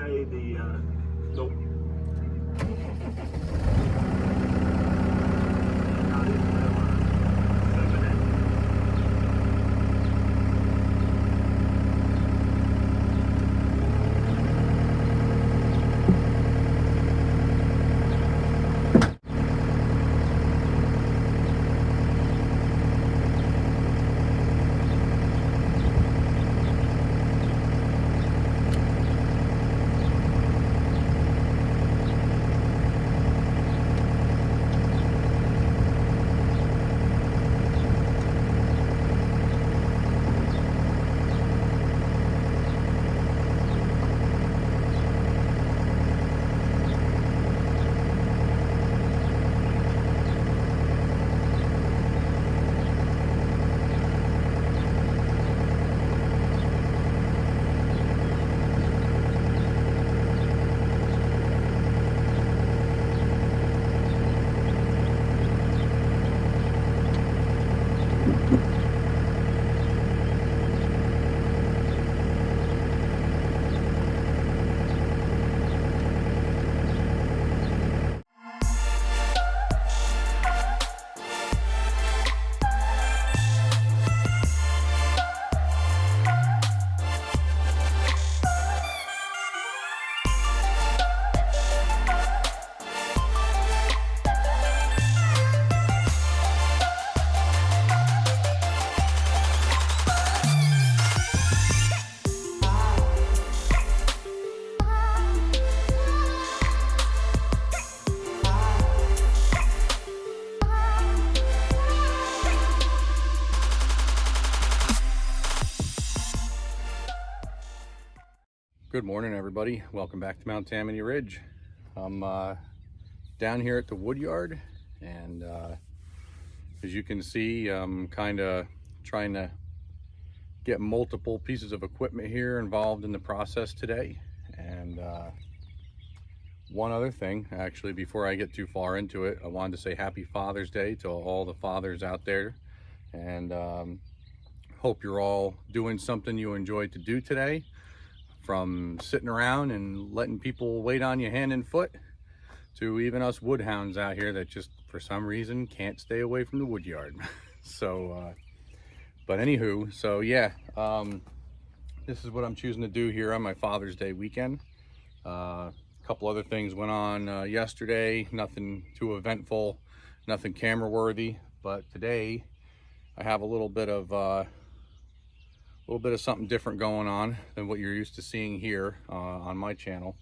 say the nope. Not even Good morning, everybody. Welcome back to Mount Tammany Ridge. I'm down here at the wood yard, and as you can see, I'm kind of trying to get multiple pieces of equipment here involved in the process today. And one other thing, actually, before I get too far into it, I wanted to say Happy Father's Day to all the fathers out there, and hope you're all doing something you enjoy to do today. From sitting around and letting people wait on you hand and foot, to even us woodhounds out here that just for some reason can't stay away from the wood yard. So but anywho, so yeah, this is what I'm choosing to do here on my Father's Day weekend. A couple other things went on yesterday, nothing too eventful, nothing camera worthy, but today I have a little bit of something different going on than what you're used to seeing here on my channel.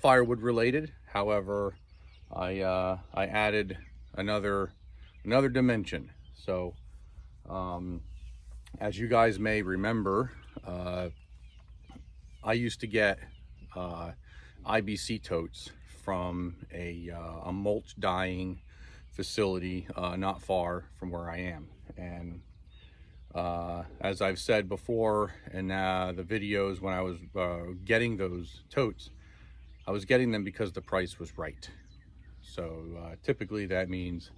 Firewood related, however, I added another dimension. So as you guys may remember, I used to get IBC totes from a mulch dyeing facility not far from where I am. And as I've said before in the videos, when I was getting those totes, I was getting them because the price was right. So typically that means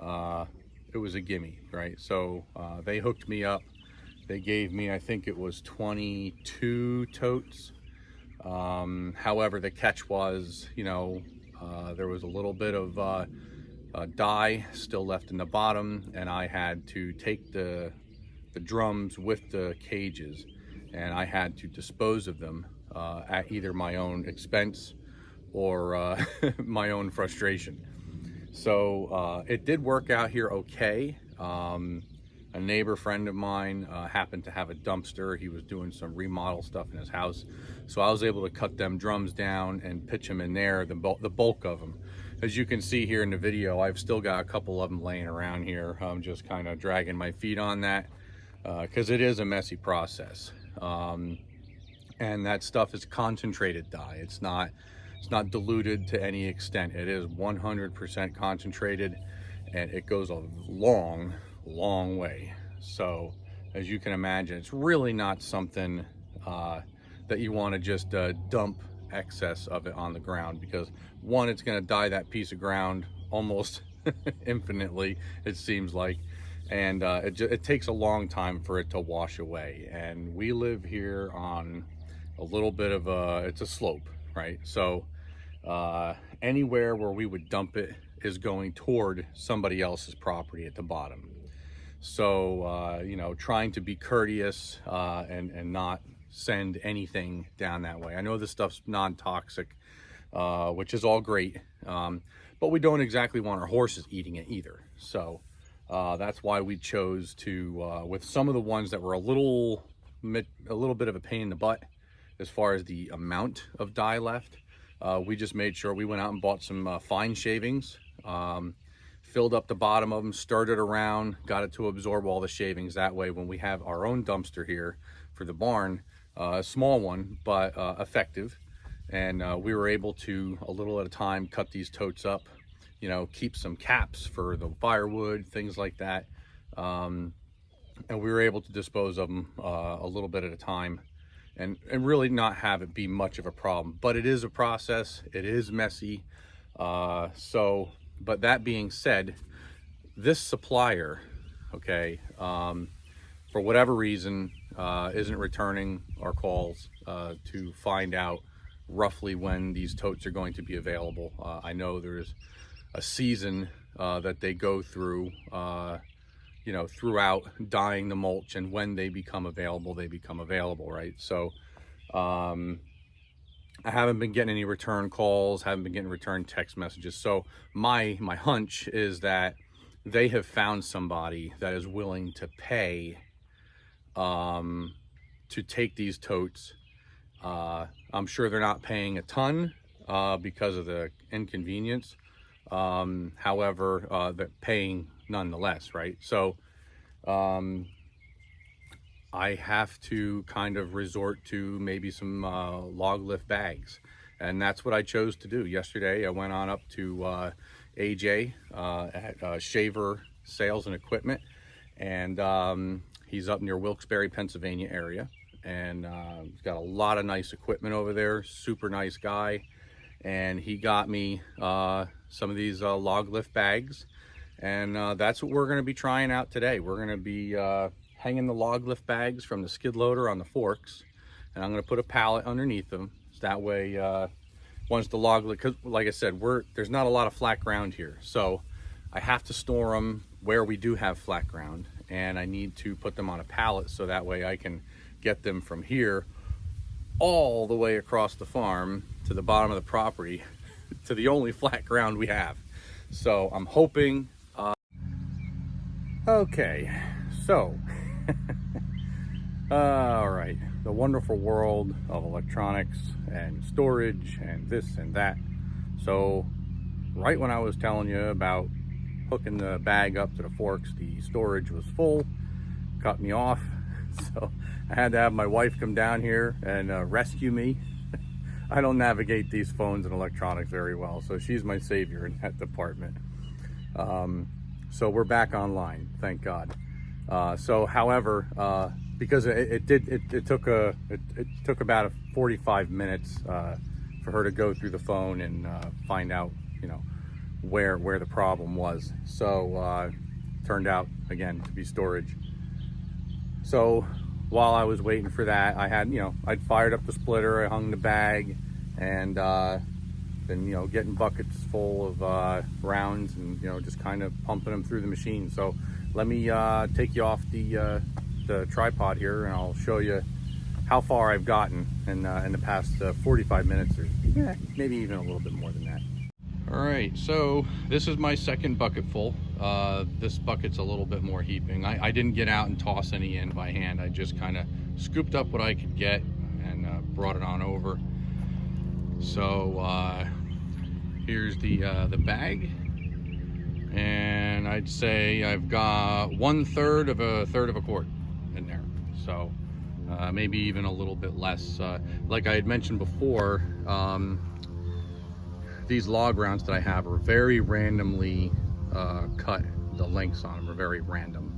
it was a gimme, right? So they hooked me up. They gave me, I think it was 22 totes. However, the catch was, there was a little bit of dye still left in the bottom, and I had to take the drums with the cages, and I had to dispose of them at either my own expense or my own frustration. So it did work out here okay. A neighbor friend of mine happened to have a dumpster. He was doing some remodel stuff in his house, so I was able to cut them drums down and pitch them in there, the bulk of them. As you can see here in the video, I've still got a couple of them laying around here. I'm just kind of dragging my feet on that because it is a messy process. And that stuff is concentrated dye. It's not diluted to any extent. It is 100% concentrated, and it goes a long way. So as you can imagine, it's really not something that you want to just dump excess of it on the ground, because one, it's going to dye that piece of ground almost infinitely, it seems like, and it takes a long time for it to wash away. And we live here on a little bit of it's a slope, right? So anywhere where we would dump it is going toward somebody else's property at the bottom. So you know, trying to be courteous and not send anything down that way. I know this stuff's non-toxic, which is all great, but we don't exactly want our horses eating it either. So that's why we chose to, with some of the ones that were a little bit of a pain in the butt as far as the amount of dye left, we just made sure we went out and bought some fine shavings, filled up the bottom of them, stirred it around, got it to absorb all the shavings. That way, when we have our own dumpster here for the barn, a small one, but effective, and we were able to, a little at a time, cut these totes up, you know, keep some caps for the firewood, things like that, and we were able to dispose of them a little bit at a time, and really not have it be much of a problem. But it is a process, it is messy. But that being said, this supplier, okay, for whatever reason, isn't returning our calls to find out roughly when these totes are going to be available. I know there's a season that they go through, you know, throughout dyeing the mulch, and when they become available, right? So I haven't been getting any return calls, haven't been getting return text messages. So my hunch is that they have found somebody that is willing to pay to take these totes. I'm sure they're not paying a ton because of the inconvenience. However, they're paying nonetheless, right? So I have to kind of resort to maybe some log lift bags, and that's what I chose to do. Yesterday I went on up to AJ at Shaver Sales and Equipment, and he's up near Wilkes-Barre, Pennsylvania area, and he's got a lot of nice equipment over there. Super nice guy, and he got me some of these log lift bags, and that's what we're going to be trying out today. We're going to be hanging the log lift bags from the skid loader on the forks, and I'm going to put a pallet underneath them, so that way once the log lift, because like I said, there's not a lot of flat ground here, so I have to store them where we do have flat ground, and I need to put them on a pallet so that way I can get them from here all the way across the farm to the bottom of the property to the only flat ground we have. So I'm hoping okay, so all right, the wonderful world of electronics and storage and this and that. So right when I was telling you about hooking the bag up to the forks, the storage was full, cut me off. So I had to have my wife come down here and rescue me. I don't navigate these phones and electronics very well, so she's my savior in that department. So we're back online, thank God. So however, because it took about 45 minutes for her to go through the phone and find out, you know, where the problem was. So turned out again to be storage. So while I was waiting for that, I had, you know, I'd fired up the splitter, I hung the bag, and been, you know, getting buckets full of rounds, and, you know, just kind of pumping them through the machine. So let me take you off the tripod here, and I'll show you how far I've gotten in the past 45 minutes, or yeah, maybe even a little bit more than that. All right, so this is my second bucket full. This bucket's a little bit more heaping. I didn't get out and toss any in by hand. I just kind of scooped up what I could get and brought it on over. So here's the bag, and I'd say I've got 1/3 of a quart in there. So maybe even a little bit less. Like I had mentioned before, these log rounds that I have are very randomly cut. The lengths on them are very random.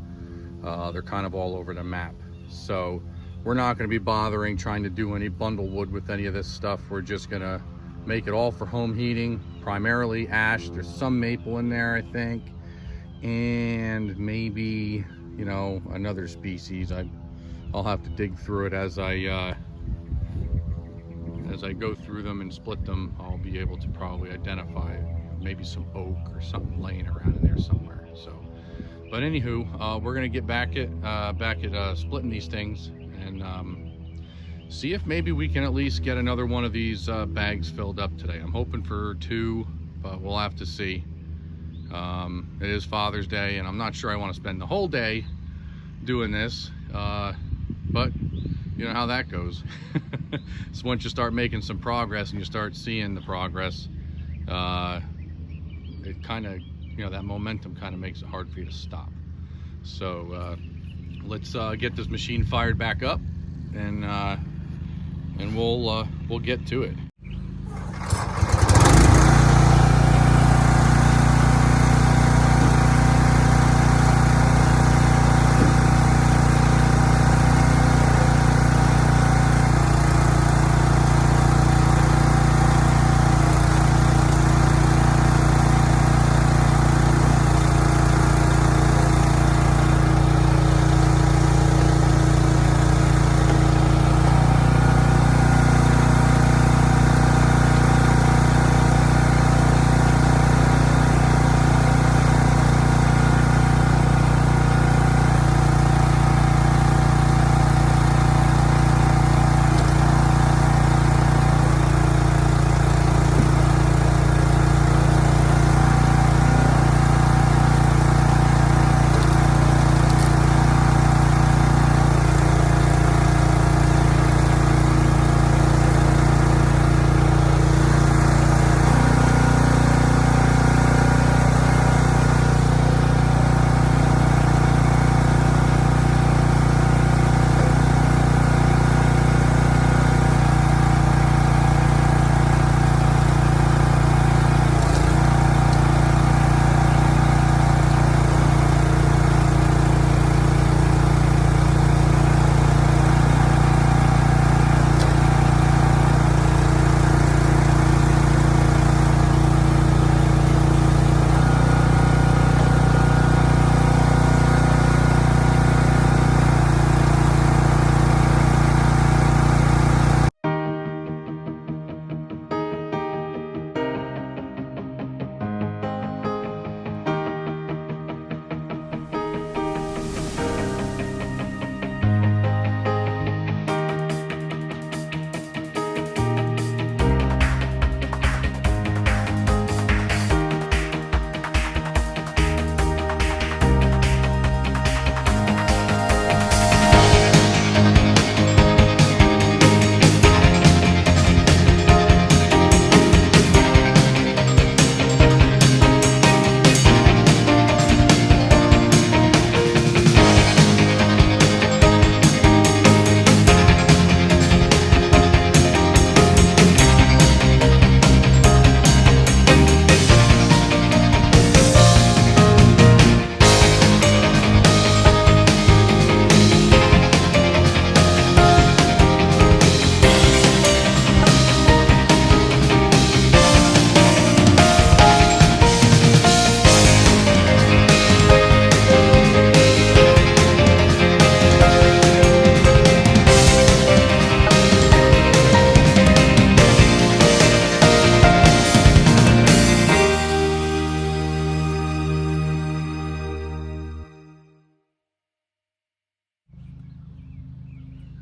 They're kind of all over the map. So we're not going to be bothering trying to do any bundle wood with any of this stuff. We're just going to make it all for home heating, primarily ash. There's some maple in there, I think, and maybe, you know, another species. I'll have to dig through it as I as I go through them and split them, I'll be able to probably identify maybe some oak or something laying around in there somewhere. So, but anywho, we're gonna get back at splitting these things and see if maybe we can at least get another one of these bags filled up today. I'm hoping for 2, but we'll have to see. It is Father's Day, and I'm not sure I want to spend the whole day doing this, but you know how that goes. So once you start making some progress and you start seeing the progress, it kind of, you know, that momentum kind of makes it hard for you to stop. So let's get this machine fired back up, and we'll get to it.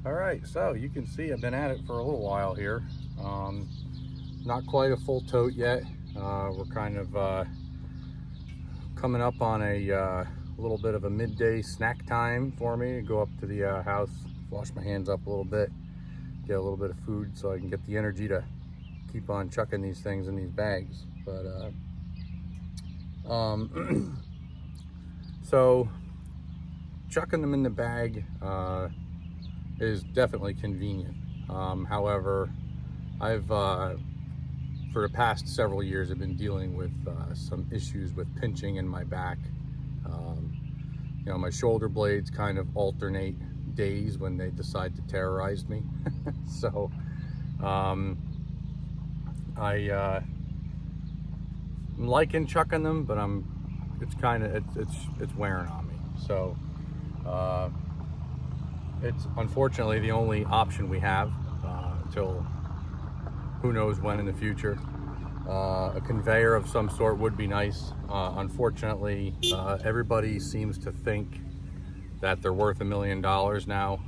All right, so you can see I've been at it for a little while here. Not quite a full tote yet. We're kind of coming up on a little bit of a midday snack time for me. Go up to the house, wash my hands up a little bit, get a little bit of food so I can get the energy to keep on chucking these things in these bags. But so chucking them in the bag is definitely convenient. However, I've for the past several years I've been dealing with some issues with pinching in my back. You know, my shoulder blades kind of alternate days when they decide to terrorize me. So I'm liking chucking them, but it's wearing on me. So it's unfortunately the only option we have until who knows when in the future. A conveyor of some sort would be nice. Unfortunately, everybody seems to think that they're worth $1 million now.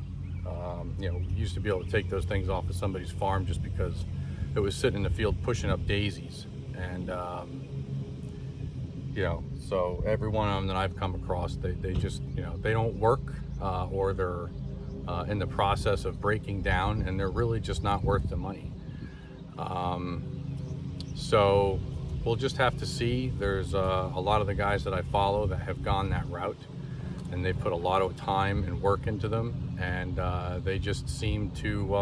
You know, we used to be able to take those things off of somebody's farm just because it was sitting in the field pushing up daisies. And, you know, so every one of them that I've come across, they just, you know, they don't work, or they're in the process of breaking down, and they're really just not worth the money. So we'll just have to see. There's a lot of the guys that I follow that have gone that route, and they put a lot of time and work into them, and they just seem to,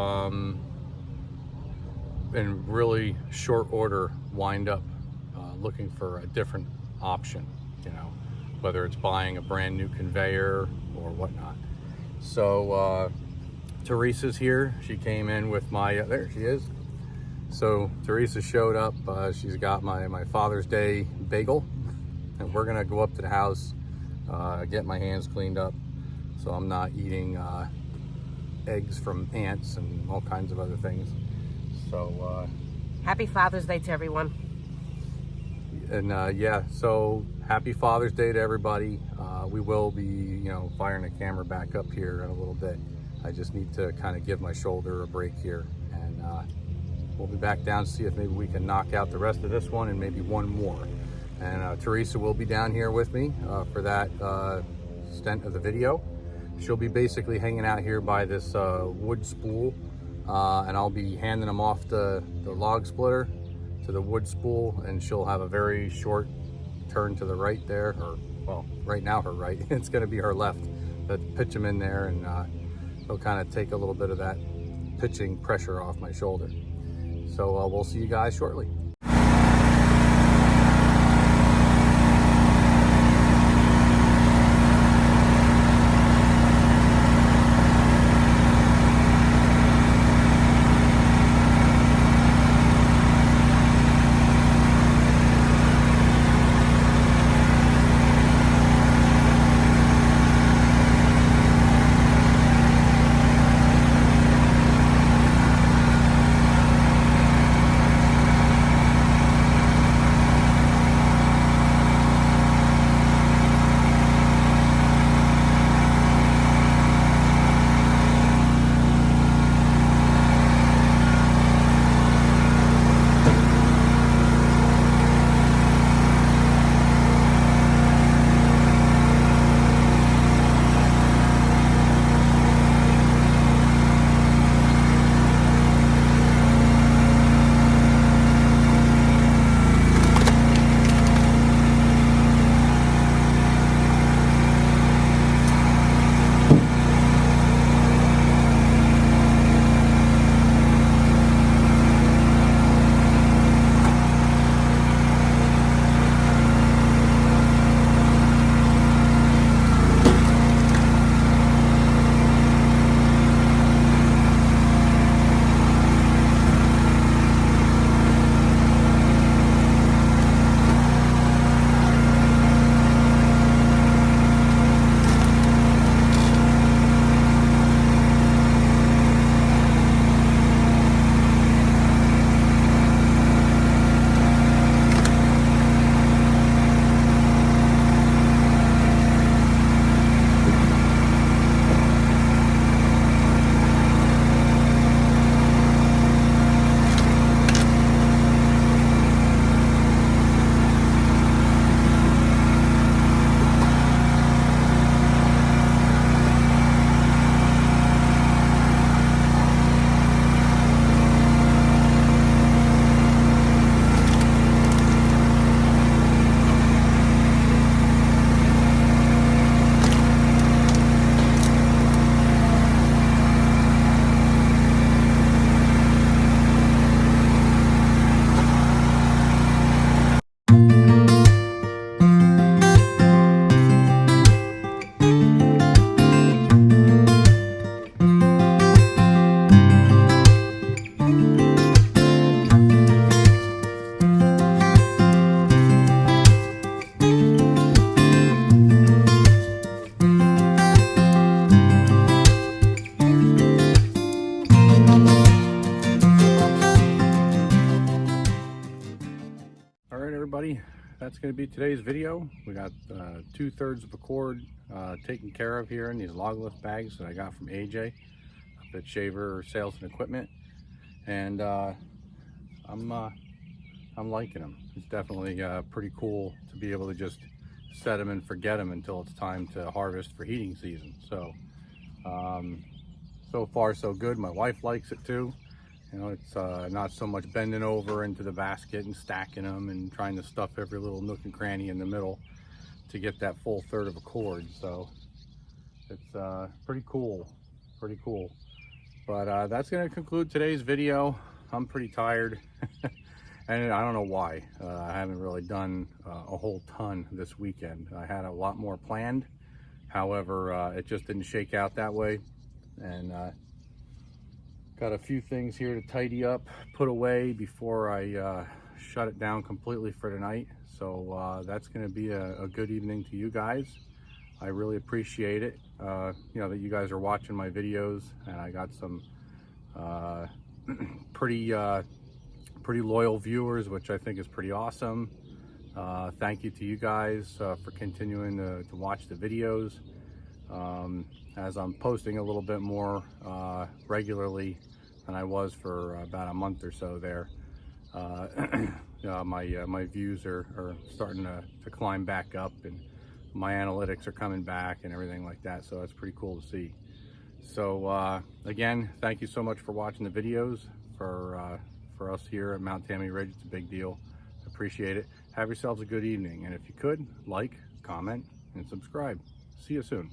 in really short order, wind up looking for a different option, you know, whether it's buying a brand new conveyor or whatnot. So Teresa's here. She came in with my, there she is. So Teresa showed up. She's got my Father's Day bagel, and we're gonna go up to the house, get my hands cleaned up so I'm not eating eggs from ants and all kinds of other things. So Happy Father's Day to everyone. and yeah, so happy Father's Day to everybody. We will be, you know, firing the camera back up here in a little bit. I just need to kind of give my shoulder a break here, and we'll be back down to see if maybe we can knock out the rest of this one and maybe one more. And Teresa will be down here with me for that extent of the video. She'll be basically hanging out here by this wood spool, and I'll be handing them off the log splitter to the wood spool, and she'll have a very short turn to the right there, or well, right now her right. It's going to be her left. But pitch them in there, and it'll kind of take a little bit of that pitching pressure off my shoulder. So we'll see you guys shortly. everybody, that's going to be today's video. We got 2/3 of a cord taken care of here in these log lift bags that I got from AJ up at Shaver Sales and Equipment, and I'm liking them. It's definitely pretty cool to be able to just set them and forget them until it's time to harvest for heating season. So so far so good. My wife likes it too. You know, it's not so much bending over into the basket and stacking them and trying to stuff every little nook and cranny in the middle to get that full third of a cord. So it's pretty cool, But that's going to conclude today's video. I'm pretty tired, and I don't know why. I haven't really done a whole ton this weekend. I had a lot more planned. However, it just didn't shake out that way. And got a few things here to tidy up, put away before I shut it down completely for tonight. So that's going to be a good evening to you guys. I really appreciate it, you know, that you guys are watching my videos, and I got some pretty loyal viewers, which I think is pretty awesome. Thank you to you guys for continuing to watch the videos. As I'm posting a little bit more regularly than I was for about a month or so there, my views are starting to climb back up, and my analytics are coming back and everything like that. So that's pretty cool to see. So again, thank you so much for watching the videos. For us here at Mount Tammany Ridge, it's a big deal. Appreciate it. Have yourselves a good evening, and if you could, like, comment, and subscribe. See you soon.